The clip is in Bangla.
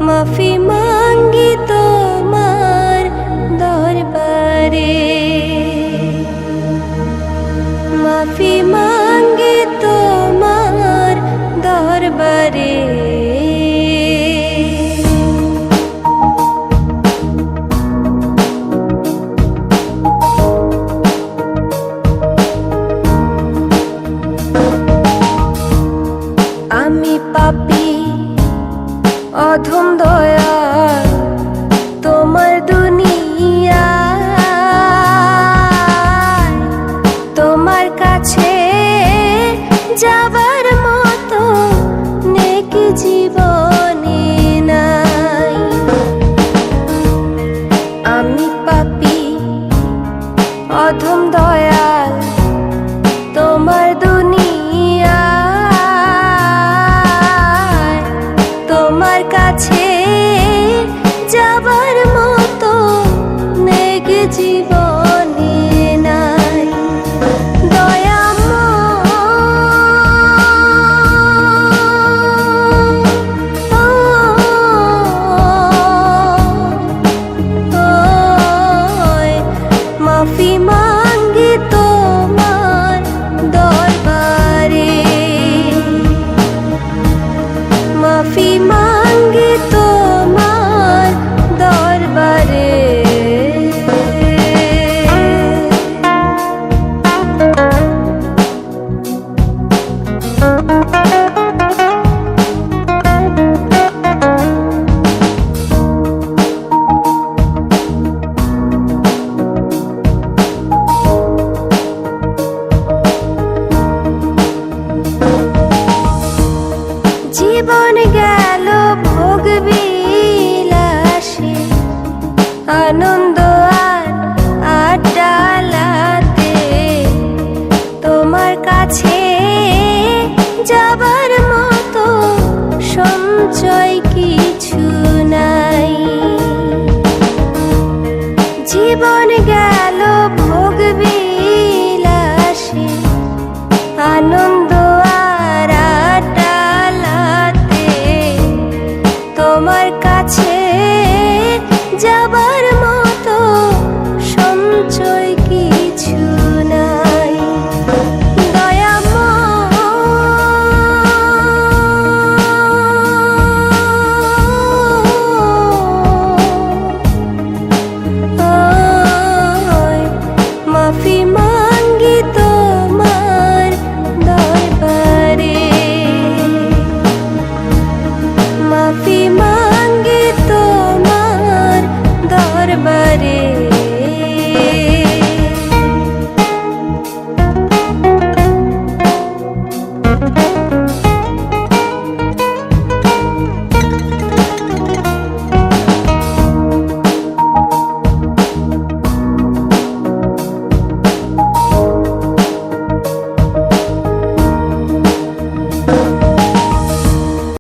মাফি মাঙ্গি তোমার দরবারে, মাফি মাঙ্গি তোমার দরবারে। আমি পাপী অধম দয়াল তোমার দুনিয়ায়, তোমার কাছে যাবার মতো নেক জীবনে নাই। আমি পাপী অধম দয়াল তোমার দুনিয়ায়, তোমার কাছে যাবার মতো নেক জীবনে নাই। মাফি মাঙ্গি তোমার দরবারে, মাফি মাঙ্গি তোমার দরবারে। জীবন গেল ভোগ বিলাসে, আনন্দ আর আড্ডালাতে, তোমার কাছে যাবার মতো সঞ্চয় কিছু নাই। জীবন